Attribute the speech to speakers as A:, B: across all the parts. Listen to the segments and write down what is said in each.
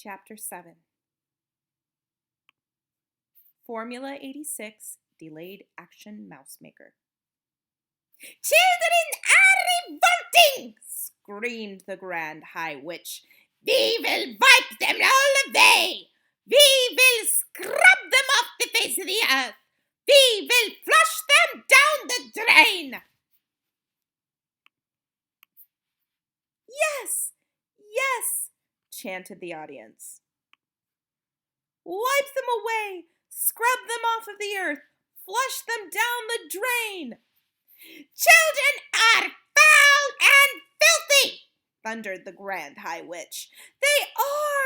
A: Chapter 7 Formula 86 Delayed Action Mouse Maker. "Children are revolting!" screamed the Grand High Witch. "We will wipe them all away! We will scrub them off the face of the earth! We will flush them down the drain!" "Yes! Yes!" chanted the audience. "Wipe them away! Scrub them off of the earth! Flush them down the drain!" "Children are foul and filthy!" thundered the Grand High Witch. They are,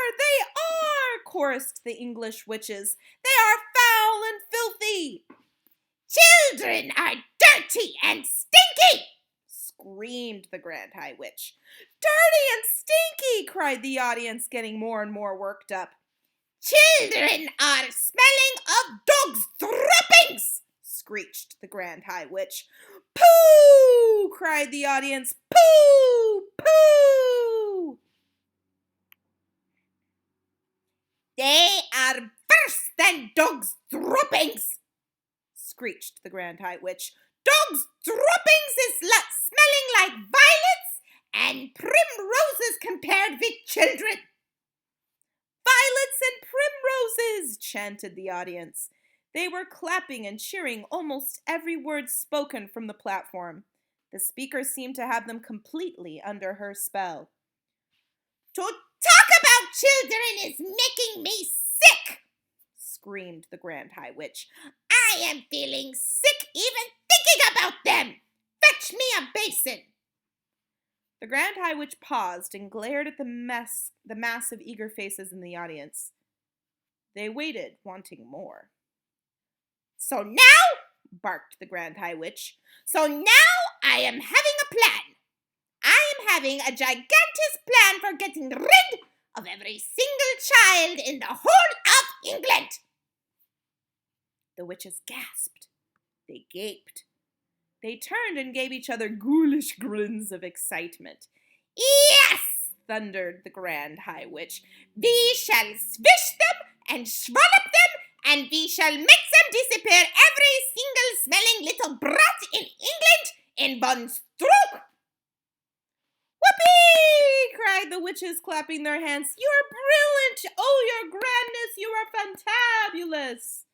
A: chorused the English witches. "They are foul and filthy!" "Children are dirty and stinky!" screamed the Grand High Witch. "Dirty and stinky!" cried the audience, getting more and more worked up. "Children are smelling of dogs' droppings!" screeched the Grand High Witch. "Pooh!" cried the audience. "Pooh! Pooh!" "They are worse than dogs' droppings!" screeched the Grand High Witch. "Dogs' droppings is smelling like violets and primroses compared with children." "Violets and primroses!" chanted the audience. They were clapping and cheering almost every word spoken from the platform. The speaker seemed to have them completely under her spell. "To talk about children is making me sick!" screamed the Grand High Witch. "I am feeling sick even thinking about them! Fetch me a basin!" The Grand High Witch paused and glared at the mass of eager faces in the audience. They waited, wanting more. "So now," barked the Grand High Witch, "so now I am having a plan. I am having a gigantic plan for getting rid of every single child in the whole of England." The witches gasped. They gaped. They turned and gave each other ghoulish grins of excitement. "Yes!" thundered the Grand High Witch. "We shall swish them and swallow them, and we shall make them disappear, every single smelling little brat in England, in one stroke." "Whoopee!" cried the witches, clapping their hands. "You are brilliant! Oh, your grandness, you are fantabulous!"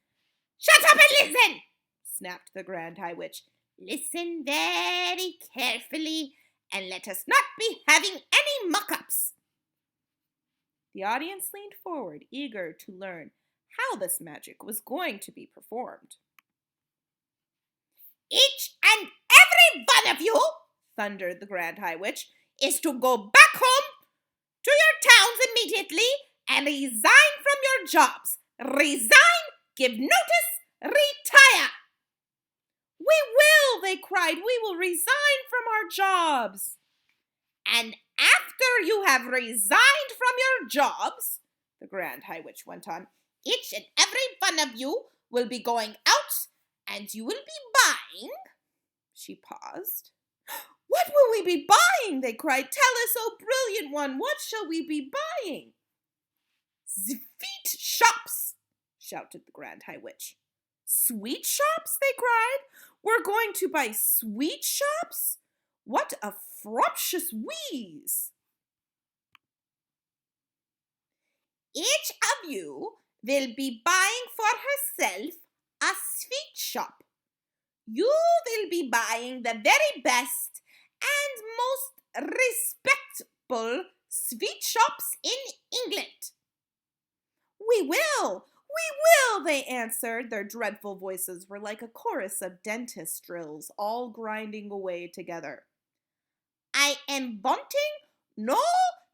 A: "Shut up and listen!" snapped the Grand High Witch. "Listen very carefully, and let us not be having any muck-ups." The audience leaned forward, eager to learn how this magic was going to be performed. "Each and every one of you," thundered the Grand High Witch, "is to go back home to your towns immediately and resign from your jobs. Resign, give notice, retire." "We will," they cried. "We will resign from our jobs." "And after you have resigned from your jobs," the Grand High Witch went on, "each and every one of you will be going out and you will be buying." She paused. "What will we be buying?" they cried. "Tell us, oh brilliant one, what shall we be buying?" "Sweet shops," shouted the Grand High Witch. "Sweet shops?" they cried. "We're going to buy sweet shops? What a frumpious wheeze!" "Each of you will be buying for herself a sweet shop. You will be buying the very best and most respectable sweet shops in England." We will, they answered. Their dreadful voices were like a chorus of dentist drills, all grinding away together. "I am wanting no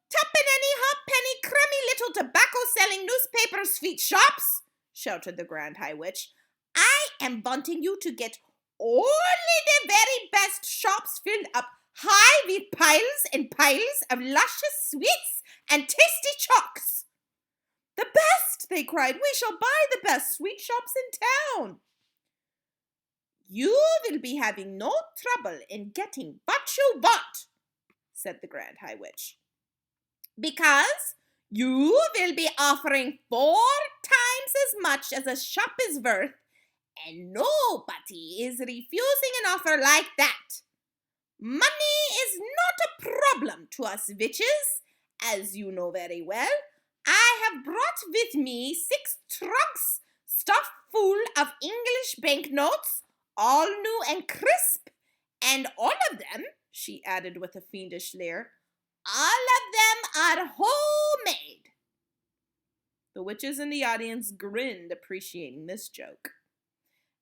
A: tuppenny halfpenny crummy little tobacco-selling newspaper sweet shops," shouted the Grand High Witch. "I am wanting you to get only the very best shops filled up high with piles and piles of luscious sweets and tasty chocks." "The best!" they cried. "We shall buy the best sweet shops in town." "You will be having no trouble in getting what you want," said the Grand High Witch, "because You will be offering 4 times as much as a shop is worth, and nobody is refusing an offer like that. Money is not a problem to us witches, as you know very well. I have brought with me 6 trunks stuffed full of English banknotes, all new and crisp, and all of them, she added with a fiendish leer, all of them are homemade. The witches in the audience grinned, appreciating this joke.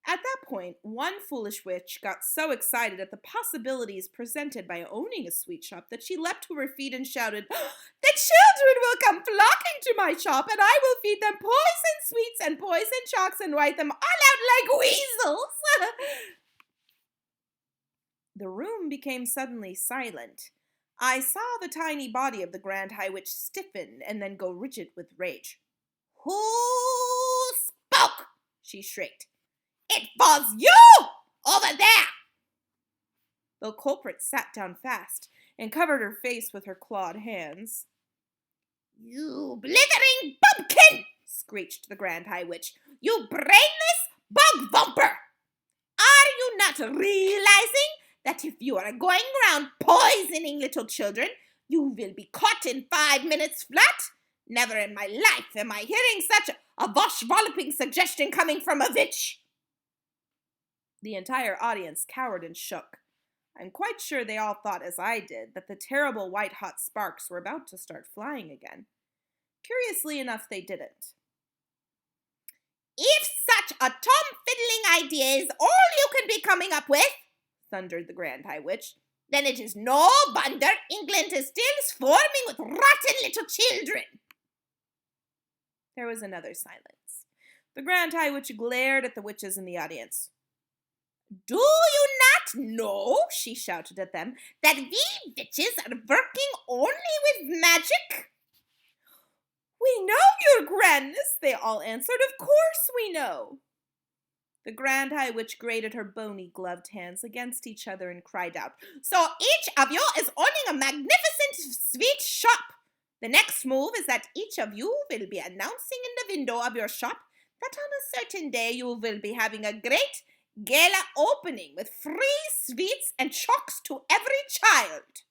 A: At that point, one foolish witch got so excited at the possibilities presented by owning a sweet shop that she leapt to her feet and shouted, "The children will come flocking to my shop, and I will feed them poison sweets and poison chalks and write them all out like weasels." The room became suddenly silent. I saw the tiny body of the Grand High Witch stiffen and then go rigid with rage. "Who spoke?" she shrieked. "It was you over there!" The culprit sat down fast and covered her face with her clawed hands. "You blithering bumpkin!" screeched the Grand High Witch. "You brainless bog vomper! Are you not realizing that if you are going around poisoning little children, you will be caught in 5 minutes flat? Never in my life am I hearing such a wash-walloping suggestion coming from a witch." The entire audience cowered and shook. I'm quite sure they all thought, as I did, that the terrible white-hot sparks were about to start flying again. Curiously enough, they didn't. "If such a tom-fiddling idea is all you can be coming up with," thundered the Grand High Witch, "then it is no wonder England is still swarming with rotten little children." There was another silence. The Grand High Witch glared at the witches in the audience. "Do you not know," she shouted at them, "that we witches are working only with magic?" "We know, your grandness," they all answered. "Of course we know." The Grand High Witch grated her bony gloved hands against each other and cried out, "So each of you is owning a magnificent sweet shop. The next move is that each of you will be announcing in the window of your shop that on a certain day you will be having a great gala opening with free sweets and chalks to every child."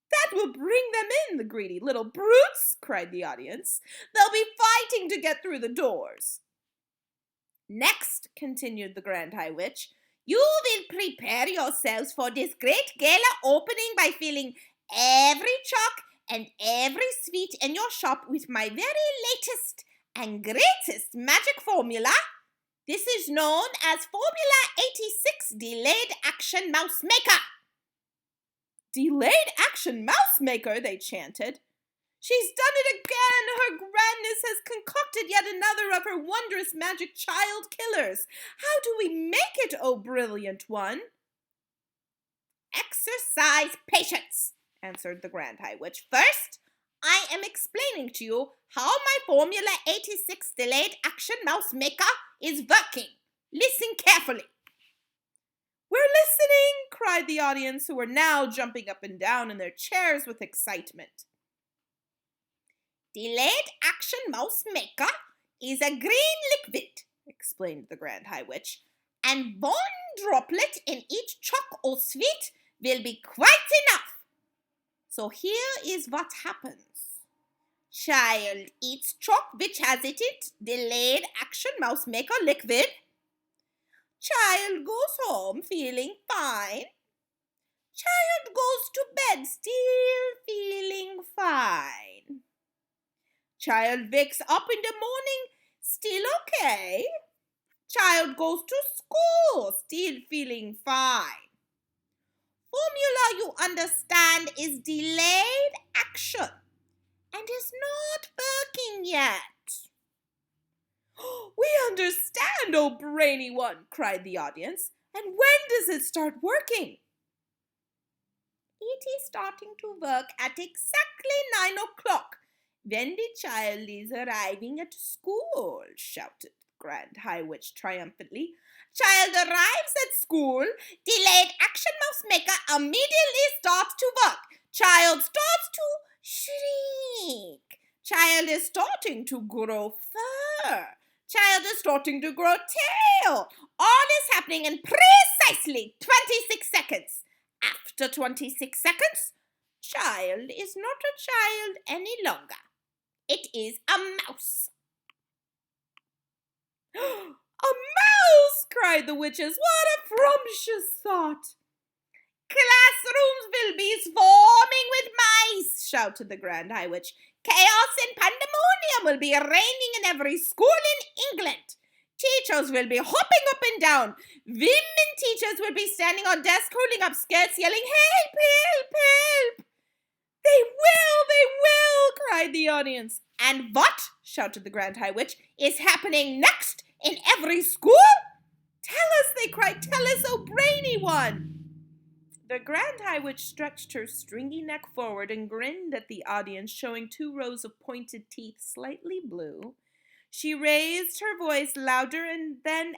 A: "That will bring them in, the greedy little brutes," cried the audience. "They'll be fighting to get through the doors." "Next," continued the Grand High Witch, "you will prepare yourselves for this great gala opening by filling every chalk and every sweet in your shop with my very latest and greatest magic formula. This is known as Formula 86 Delayed Action Mouse Maker." "Delayed Action Mouse Maker," they chanted. "She's done it again! Her grandness has concocted yet another of her wondrous magic child killers. How do we make it, oh brilliant one?" "Exercise patience," answered the Grand High Witch. "First, I am explaining to you how my Formula 86 Delayed Action Mouse Maker is working. Listen carefully." "We're listening!" cried the audience, who were now jumping up and down in their chairs with excitement. "Delayed Action Mouse Maker is a green liquid," explained the Grand High Witch, "and 1 droplet in each chalk or sweet will be quite enough. So here is what happens. Child eats chalk which has in it Delayed Action Mouse Maker liquid. Child goes home feeling fine. Child goes to bed still feeling fine. Child wakes up in the morning still okay. Child goes to school still feeling fine. Formula, you understand, is delayed action and is not working yet." "We understand, oh brainy one," cried the audience. "And when does it start working?" "It is starting to work at exactly 9 o'clock, when the child is arriving at school," shouted the Grand High Witch triumphantly. "Child arrives at school, Delayed Action Mouse Maker immediately starts to work. Child starts to shriek. Child is starting to grow fur. Child is starting to grow tail. All is happening in precisely 26 seconds. After 26 seconds, child is not a child any longer. It is a mouse. A mouse, cried the witches. What a frumpious thought. Classrooms will be swarming with mice, shouted the Grand High Witch. Chaos and pandemonium will be reigning in every school in England. Teachers will be hopping up and down. Women teachers will be standing on desks, holding up skirts, yelling, help, help, help. They will, cried the audience. And what, shouted the Grand High Witch, is happening next in every school? Tell us, they cried, tell us, oh brainy one. The Grand High Witch stretched her stringy neck forward and grinned at the audience, showing 2 rows of pointed teeth, slightly blue. She raised her voice louder than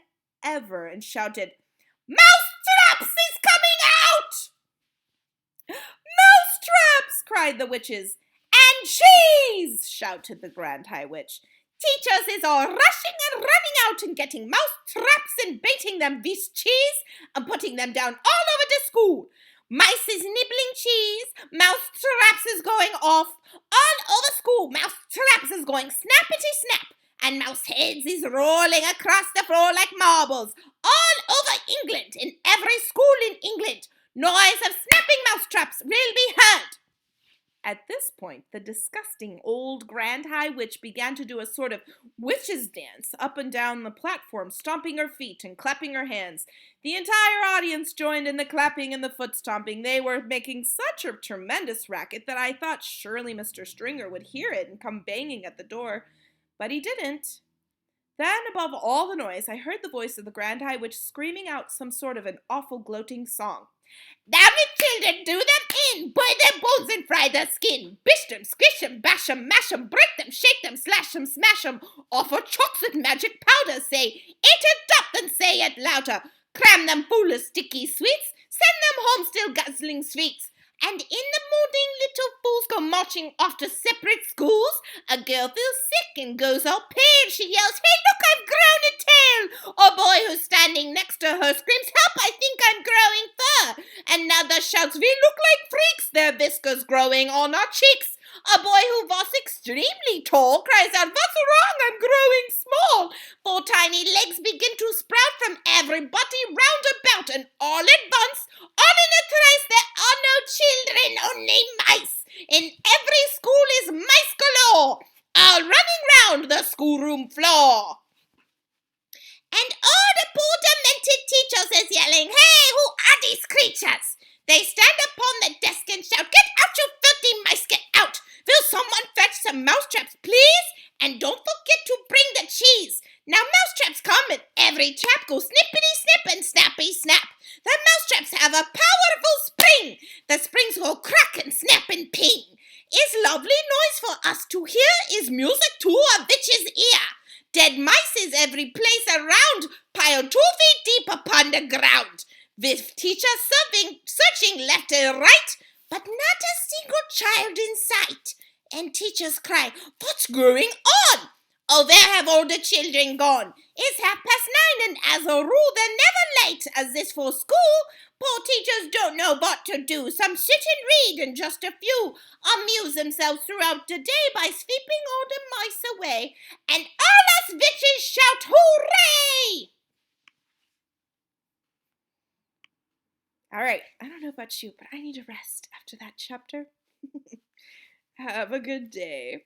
A: ever and shouted, Mousetraps is coming out! Mousetraps, cried the witches. And cheese, shouted the Grand High Witch. Teachers is all rushing and running out and getting mousetraps and baiting them with cheese and putting them down all over the school. Mice is nibbling cheese, mousetraps is going off, all over school, mousetraps is going snappity snap, and mouse heads is rolling across the floor like marbles, all over England, in every school in England. Noise of snapping mousetraps will be heard. At this point, the disgusting old Grand High Witch began to do a sort of witch's dance up and down the platform, stomping her feet and clapping her hands. The entire audience joined in the clapping and the foot stomping. They were making such a tremendous racket that I thought surely Mr. Stringer would hear it and come banging at the door. But he didn't. Then, above all the noise, I heard the voice of the Grand High Witch screaming out some sort of an awful gloating song. Damn it, children, do them in, boil their bones and fry their skin, bish them, squish them, bash them, mash them, break them, shake them, slash them, smash them, offer chalks with magic powder, say, eat it up and say it louder, cram them full of sticky sweets, send them home still guzzling sweets. And in the morning, little fools go marching off to separate schools. A girl feels sick and goes all pale. She yells, hey, look, I've grown a tail. A boy who's standing next to her screams, help, I think I'm growing fur. Another shouts, we look like freaks. Their whiskers growing on our cheeks. A boy who was extremely tall cries out, what's wrong? I'm growing small. 4 tiny legs begin to sprout from everybody round about, and all at once, all in a trice, there are no children, only mice. In every school is mice galore, all running round the schoolroom floor. And all the poor demented teachers is yelling, hey, who are these creatures? They stand upon the desk and shout, get out, you filthy mice, get out. Will someone fetch some mousetraps, please? And don't forget to bring the cheese. Now mousetraps come and every trap goes snippity snip and snappy snap. The mousetraps have a powerful spring. The springs go crack and snap and ping. Is lovely noise for us to hear, is music to a witch's ear. Dead mice is every place around, piled 2 feet deep upon the ground. With teachers searching left and right, but not a single child in sight. And teachers cry, what's going on? Oh, where have all the children gone? It's 9:30, and as a rule, they're never late, as this for school. Poor teachers don't know what to do. Some sit and read, and just a few amuse themselves throughout the day by sweeping all the mice away. And all us witches shout, hooray! All right, I don't know about you, but I need a rest after that chapter. Have a good day.